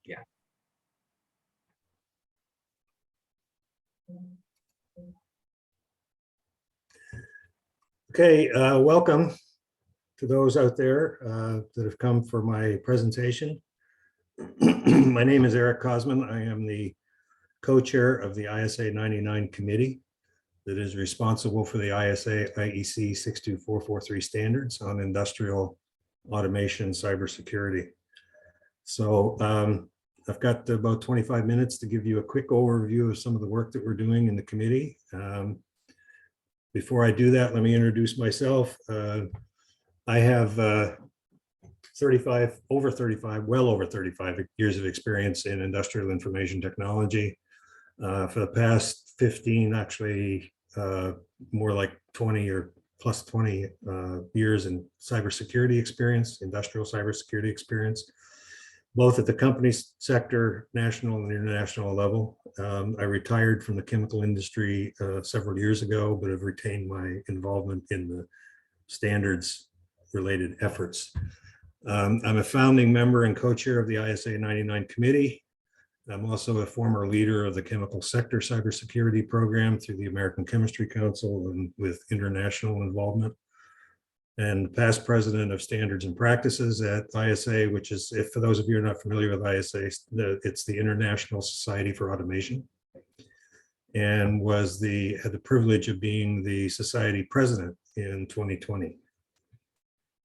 Yeah. Okay, welcome to those out there that have come for my presentation. My name is Eric Kosman. I am the co-chair of the ISA 99 committee that is responsible for the ISA IEC 62443 standards on industrial automation and cybersecurity. So I've got about 25 minutes to give you a quick overview of some of the work that we're doing in the committee. Before I do that, let me introduce myself. I have well over 35 years of experience in industrial information technology. For the past 15, actually more like 20 or plus 20 years in cybersecurity experience, industrial cybersecurity experience, both at the company sector, national and international level. I retired from the chemical industry several years ago, but have retained my involvement in the standards related efforts. I'm a founding member and co-chair of the ISA 99 committee. I'm also a former leader of the chemical sector cybersecurity program through the American Chemistry Council and with international involvement, and past president of standards and practices at ISA, which is, if for those of you who are not familiar with ISA, it's the International Society for Automation, and had the privilege of being the society president in 2020.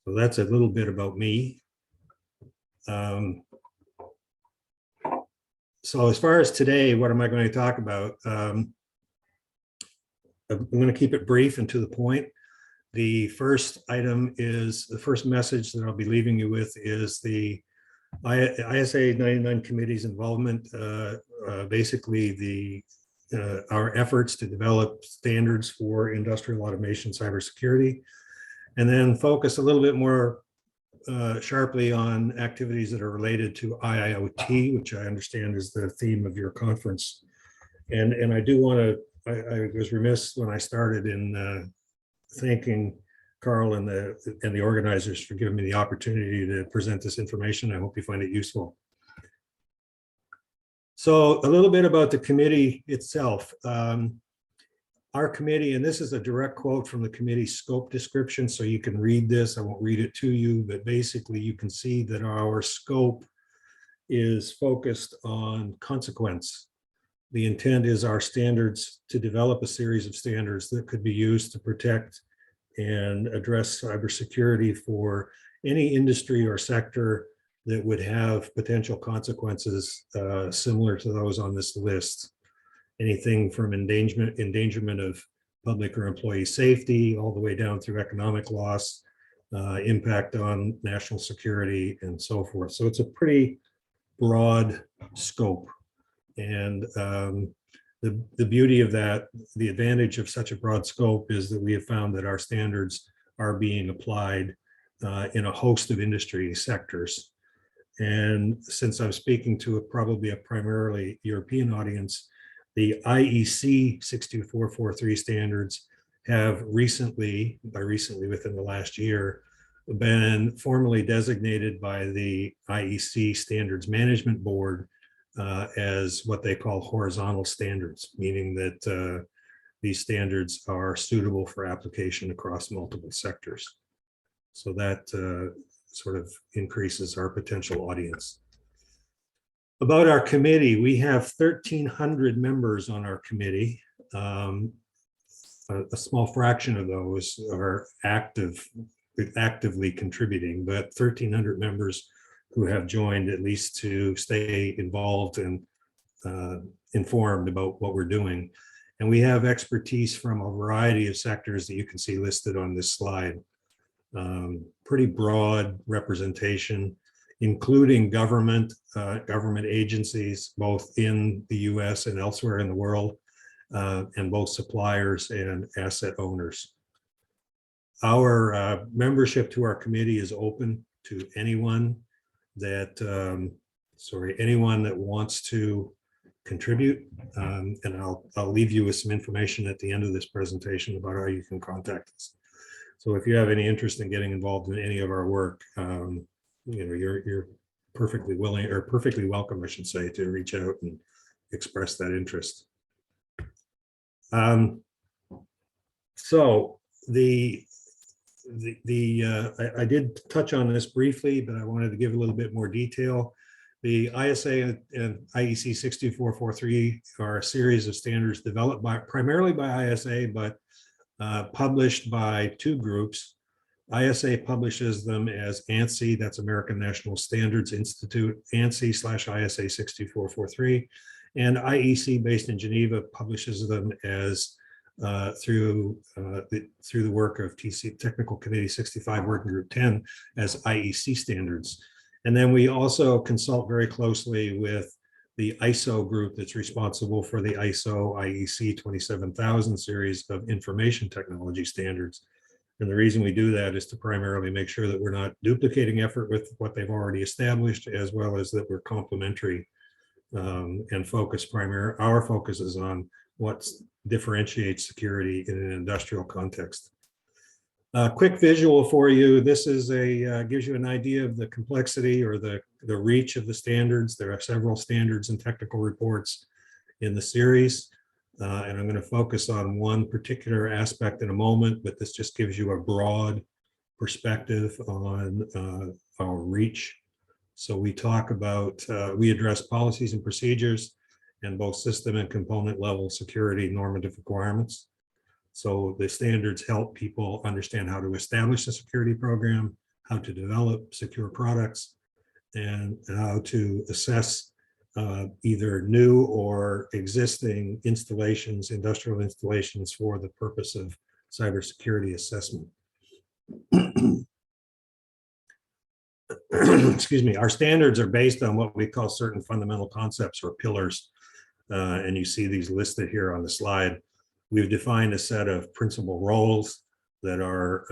So that's a little bit about me. So as far as today, what am I going to talk about? I'm going to keep it brief and to the point. The first item is, the first message that I'll be leaving you with is the ISA 99 committee's involvement, basically our efforts to develop standards for industrial automation cybersecurity, and then focus a little bit more sharply on activities that are related to IIoT, which I understand is the theme of your conference. And I do want to, I was remiss when I started in thanking Carl and the organizers for giving me the opportunity to present this information. I hope you find it useful. So a little bit about the committee itself. Our committee, and this is a direct quote from the committee scope description, so you can read this. I won't read it to you, but basically you can see that our scope is focused on consequence. The intent is our standards to develop a series of standards that could be used to protect and address cybersecurity for any industry or sector that would have potential consequences similar to those on this list. Anything from endangerment of public or employee safety, all the way down through economic loss, impact on national security, and so forth. So it's a pretty broad scope. And the beauty of that, the advantage of such a broad scope, is that we have found that our standards are being applied in a host of industry sectors. And since I'm speaking to probably a primarily European audience, the IEC 62443 standards have recently, within the last year, been formally designated by the IEC Standards Management Board as what they call horizontal standards, meaning that these standards are suitable for application across multiple sectors. So that sort of increases our potential audience. About our committee, we have 1,300 members on our committee. A small fraction of those are actively contributing, but 1,300 members who have joined at least to stay involved and informed about what we're doing. And we have expertise from a variety of sectors that you can see listed on this slide. Pretty broad representation, including government agencies, both in the US and elsewhere in the world, and both suppliers and asset owners. Our membership to our committee is open to anyone that, anyone that wants to contribute. And I'll leave you with some information at the end of this presentation about how you can contact us. So if you have any interest in getting involved in any of our work, you're perfectly willing or perfectly welcome, I should say, to reach out and express that interest. So I did touch on this briefly, but I wanted to give a little bit more detail. The ISA and IEC 62443 are a series of standards developed primarily by ISA, but published by two groups. ISA publishes them as ANSI, that's American National Standards Institute, ANSI/ISA 62443, and IEC, based in Geneva, publishes them as through the work of Technical Committee 65 Working Group 10 as IEC standards. And then we also consult very closely with the ISO group that's responsible for the ISO IEC 27000 series of information technology standards. And the reason we do that is to primarily make sure that we're not duplicating effort with what they've already established, as well as that we're complementary and our focus is on what differentiates security in an industrial context. Quick visual for you. This is gives you an idea of the complexity or the reach of the standards. There are several standards and technical reports in the series. And I'm going to focus on one particular aspect in a moment, but this just gives you a broad perspective on our reach. So we talk about, we address policies and procedures and both system and component level security normative requirements. So the standards help people understand how to establish a security program, how to develop secure products, and how to assess either new or existing installations, industrial installations, for the purpose of cybersecurity assessment. Excuse me. Our standards are based on what we call certain fundamental concepts or pillars, and you see these listed here on the slide. We've defined a set of principal roles that are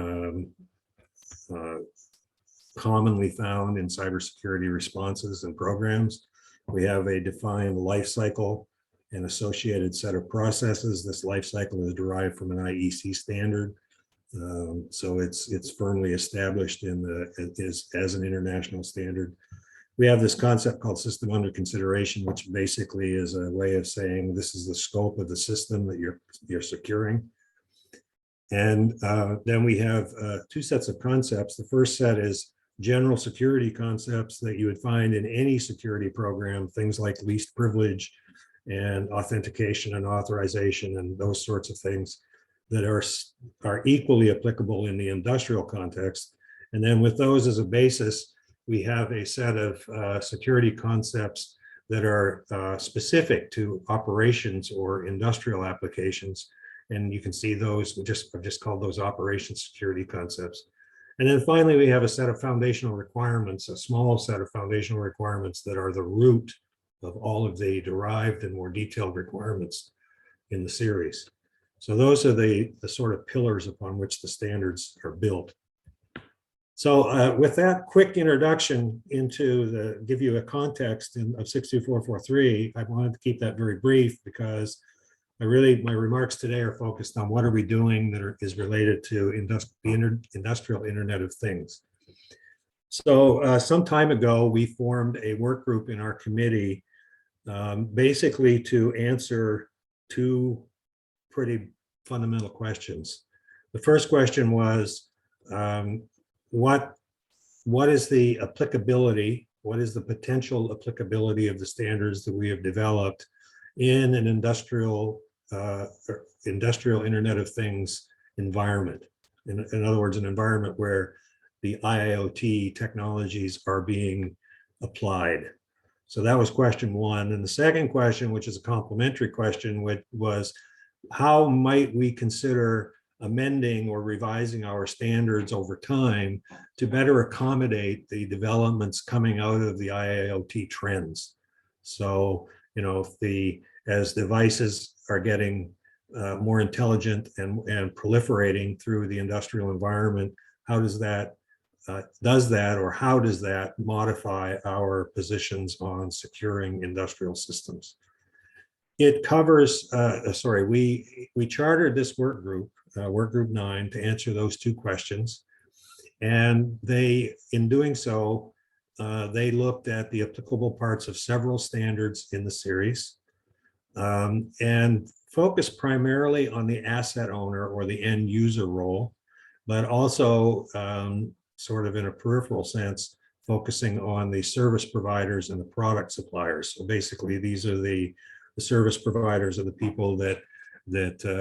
commonly found in cybersecurity responses and programs. We have a defined life cycle and associated set of processes. This life cycle is derived from an IEC standard. So it's firmly established as an international standard. We have this concept called system under consideration, which basically is a way of saying this is the scope of the system that you're securing. And then we have two sets of concepts. The first set is general security concepts that you would find in any security program, things like least privilege and authentication and authorization and those sorts of things that are equally applicable in the industrial context. And then with those as a basis, we have a set of security concepts that are specific to operations or industrial applications. And you can see those, I've just called those operations security concepts. And then finally, we have a set of foundational requirements, a small set of foundational requirements that are the root of all of the derived and more detailed requirements in the series. So those are the sort of pillars upon which the standards are built. So with that quick introduction give you a context of 62443, I wanted to keep that very brief because my remarks today are focused on what are we doing that is related to the industrial Internet of Things. So some time ago, we formed a work group in our committee basically to answer two pretty fundamental questions. The first question was, what is the applicability, what is the potential applicability of the standards that we have developed in an industrial Internet of Things environment? In other words, an environment where the IoT technologies are being applied. So that was question one. And the second question, which is a complementary question, was how might we consider amending or revising our standards over time to better accommodate the developments coming out of the IoT trends? So, as devices are getting more intelligent and proliferating through the industrial environment, how does that modify our positions on securing industrial systems? It covers, we chartered this work group 9, to answer those two questions. And in doing so, they looked at the applicable parts of several standards in the series and focused primarily on the asset owner or the end user role, but also sort of in a peripheral sense, focusing on the service providers and the product suppliers. So basically, these are the service providers are the people that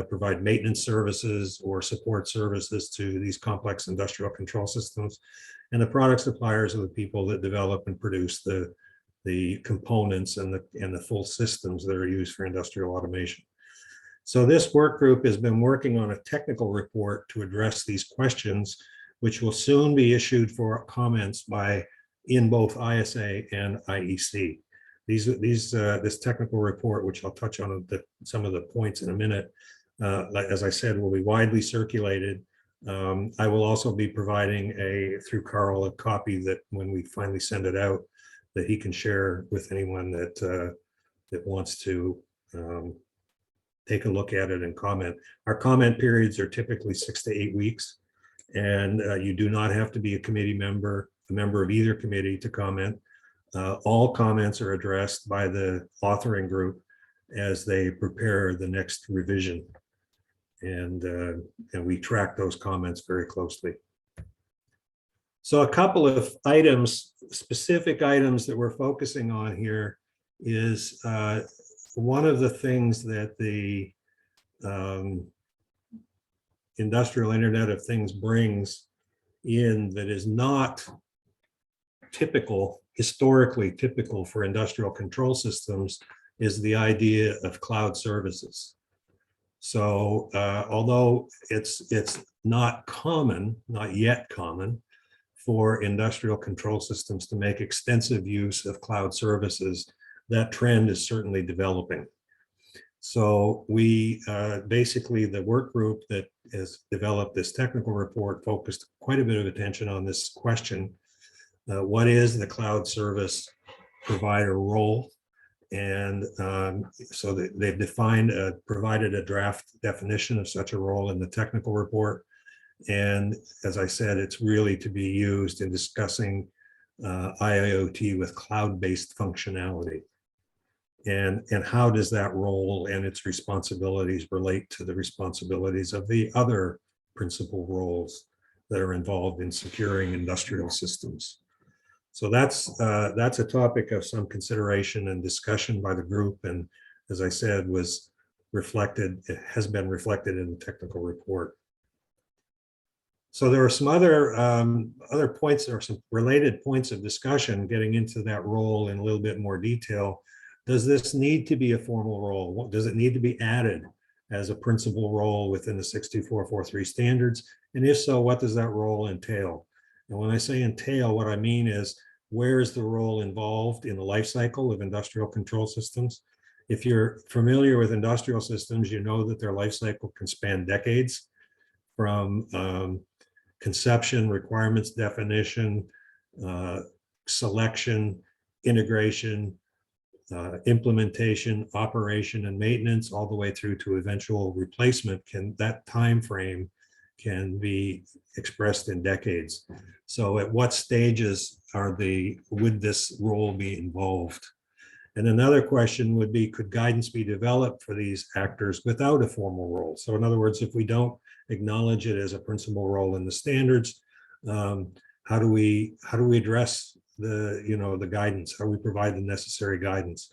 provide maintenance services or support services to these complex industrial control systems. And the product suppliers are the people that develop and produce the components and the full systems that are used for industrial automation. So this work group has been working on a technical report to address these questions, which will soon be issued for comments in both ISA and IEC. This technical report, which I'll touch on some of the points in a minute, as I said, will be widely circulated. I will also be providing through Carl, a copy that when we finally send it out, that he can share with anyone that wants to take a look at it and comment. Our comment periods are typically 6 to 8 weeks, and you do not have to be a committee member, a member of either committee to comment. All comments are addressed by the authoring group as they prepare the next revision. And we track those comments very closely. So a couple of items, specific items that we're focusing on here is one of the things that the Industrial Internet of Things brings in that is not historically typical for industrial control systems is the idea of cloud services. So although it's not yet common for industrial control systems to make extensive use of cloud services, that trend is certainly developing. So we basically, the work group that has developed this technical report focused quite a bit of attention on this question. What is the cloud service provider role? And so they've provided a draft definition of such a role in the technical report. And as I said, it's really to be used in discussing IIoT with cloud-based functionality. And how does that role and its responsibilities relate to the responsibilities of the other principal roles that are involved in securing industrial systems? So that's a topic of some consideration and discussion by the group, and as I said, it has been reflected in the technical report. So there are some other points, or some related points of discussion getting into that role in a little bit more detail. Does this need to be a formal role? Does it need to be added as a principal role within the 62443 standards? And if so, what does that role entail? And when I say entail, what I mean is, where is the role involved in the life cycle of industrial control systems? If you're familiar with industrial systems, you know that their life cycle can span decades, from conception, requirements definition, selection, integration, implementation, operation, and maintenance, all the way through to eventual replacement. That time frame can be expressed in decades. So at what stages would this role be involved? And another question would be, could guidance be developed for these actors without a formal role? So in other words, if we don't acknowledge it as a principal role in the standards, how do we address the guidance? How do we provide the necessary guidance?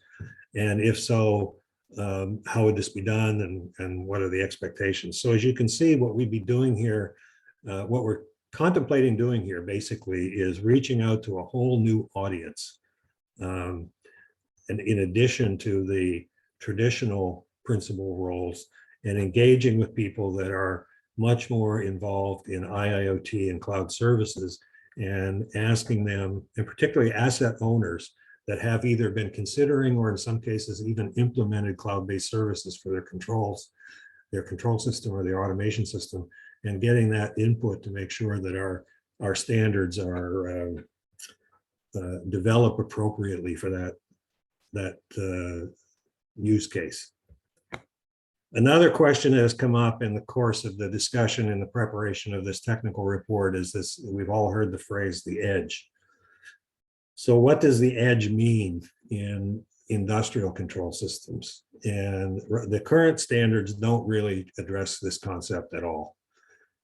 And if so, how would this be done, and what are the expectations? So as you can see, what we'd be doing here, what we're contemplating doing here basically is reaching out to a whole new audience. And in addition to the traditional principal roles, and engaging with people that are much more involved in IIoT and cloud services, and asking them, and particularly asset owners that have either been considering or in some cases even implemented cloud-based services for their control system or their automation system, and getting that input to make sure that our standards are developed appropriately for that use case. Another question that has come up in the course of the discussion in the preparation of this technical report is this: we've all heard the phrase, the edge. So what does the edge mean in industrial control systems? And the current standards don't really address this concept at all.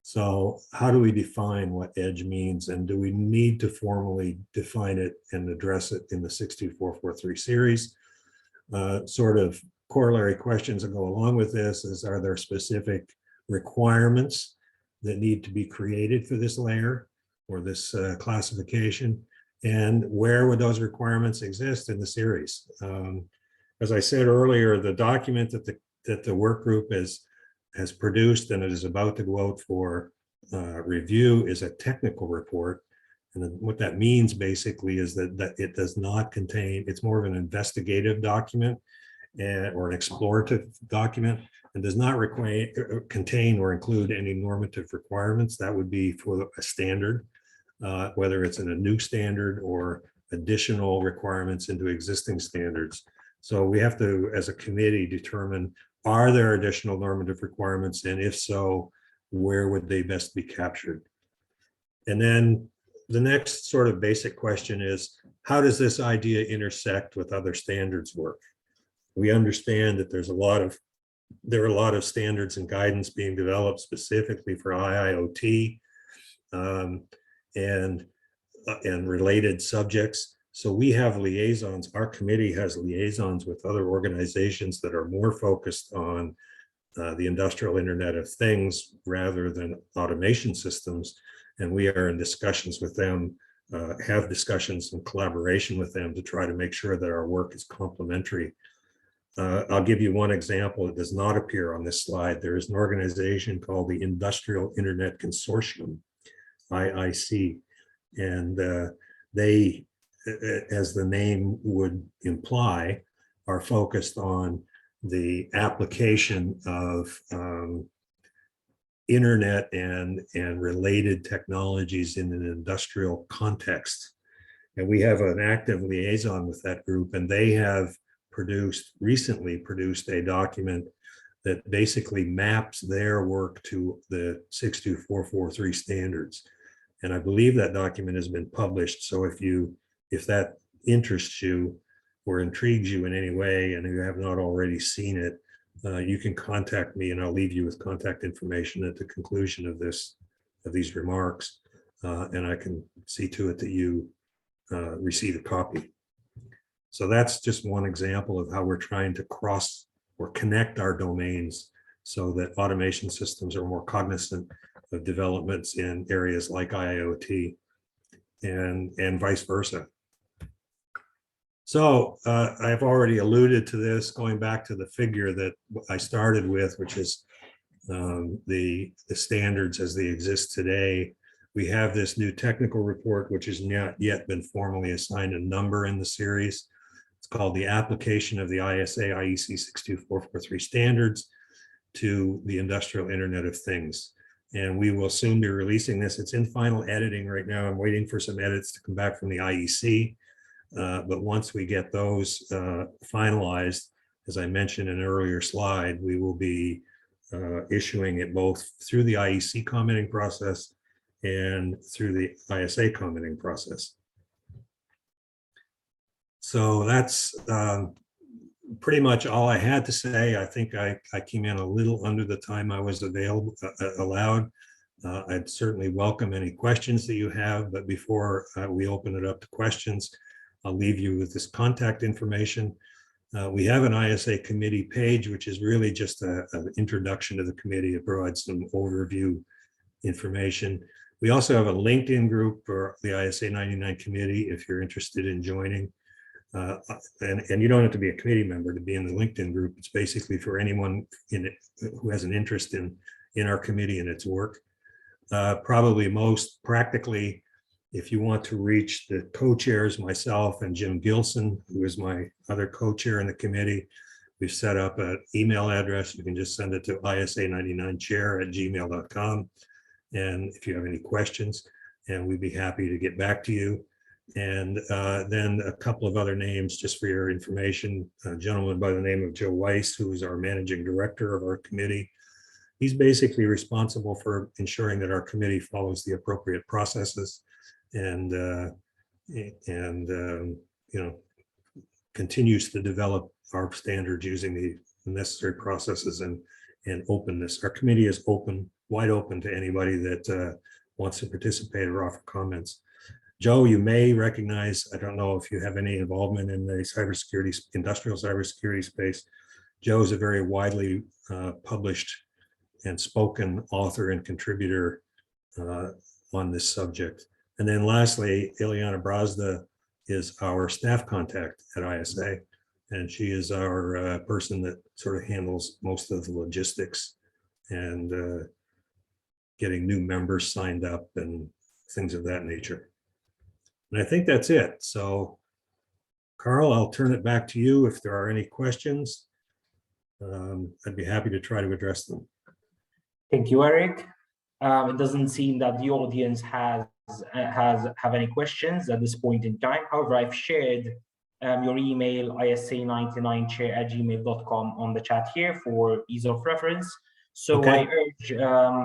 So how do we define what edge means? And do we need to formally define it and address it in the 62443 series? Sort of corollary questions that go along with this is, are there specific requirements that need to be created for this layer or this classification? And where would those requirements exist in the series? As I said earlier, the document that the work group has produced and it is about to go out for review is a technical report. And what that means basically is that it does not contain, it's more of an investigative document or an explorative document, and does not contain or include any normative requirements. That would be for a standard, whether it's in a new standard or additional requirements into existing standards. So we have to, as a committee, determine, are there additional normative requirements? And if so, where would they best be captured? And then the next sort of basic question is, how does this idea intersect with other standards work? We understand that there are a lot of standards and guidance being developed specifically for IIoT and related subjects. So we have liaisons, our committee has liaisons with other organizations that are more focused on the industrial Internet of Things rather than automation systems. And we are in discussions with them, have discussions and collaboration with them to try to make sure that our work is complementary. I'll give you one example. It does not appear on this slide. There is an organization called the Industrial Internet Consortium, IEC, and they, as the name would imply, are focused on the application of internet and related technologies in an industrial context. And we have an active liaison with that group, and they have recently produced a document that basically maps their work to the 62443 standards. And I believe that document has been published. So if that interests you or intrigues you in any way, and you have not already seen it, you can contact me, and I'll leave you with contact information at the conclusion of these remarks, and I can see to it that you receive a copy. So that's just one example of how we're trying to cross or connect our domains so that automation systems are more cognizant of developments in areas like IoT and vice versa. So I've already alluded to this, going back to the figure that I started with, which is the standards as they exist today. We have this new technical report, which has not yet been formally assigned a number in the series. It's called the Application of the ISA IEC 62443 Standards to the Industrial Internet of Things. And we will soon be releasing this. It's in final editing right now. I'm waiting for some edits to come back from the IEC. But once we get those finalized, as I mentioned in an earlier slide, we will be issuing it both through the IEC commenting process and through the ISA commenting process. So that's pretty much all I had to say. I think I came in a little under the time I was allowed. I'd certainly welcome any questions that you have, but before we open it up to questions, I'll leave you with this contact information. We have an ISA committee page, which is really just an introduction to the committee. It provides some overview information. We also have a LinkedIn group for the ISA 99 committee if you're interested in joining. And you don't have to be a committee member to be in the LinkedIn group. It's basically for anyone in it who has an interest in our committee and its work. Probably most practically, if you want to reach the co-chairs, myself and Jim Gilson, who is my other co-chair in the committee, we've set up an email address. You can just send it to isa99chair@gmail.com. And if you have any questions, and we'd be happy to get back to you. And then a couple of other names just for your information. A gentleman by the name of Joe Weiss, who is our managing director of our committee. He's basically responsible for ensuring that our committee follows the appropriate processes and and continues to develop our standards using the necessary processes and openness. Our committee is open, wide open to anybody that wants to participate or offer comments. Joe, you may recognize, I don't know if you have any involvement in the cybersecurity, industrial cybersecurity space. Joe is a very widely published and spoken author and contributor on this subject. And then lastly, Ileana Brazda is our staff contact at ISA. And she is our person that sort of handles most of the logistics and getting new members signed up and things of that nature. And I think that's it. So, Carl, I'll turn it back to you if there are any questions. I'd be happy to try to address them. Thank you, Eric. It doesn't seem that the audience have any questions at this point in time. However, I've shared your email, isa99chair@gmail.com, on the chat here for ease of reference. So okay. I urge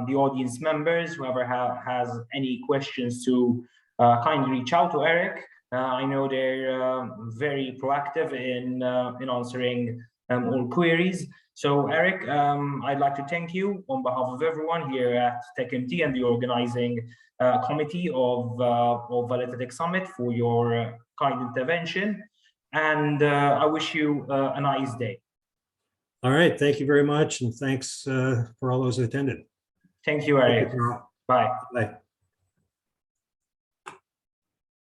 the audience members, whoever has any questions, to kindly reach out to Eric. I know they're very proactive in answering all queries. So Eric, I'd like to thank you on behalf of everyone here at TechMT and the organizing committee of Validitech Summit for your kind intervention. And I wish you a nice day. All right, thank you very much. And thanks for all those who attended. Thank you, Eric. Bye. Bye.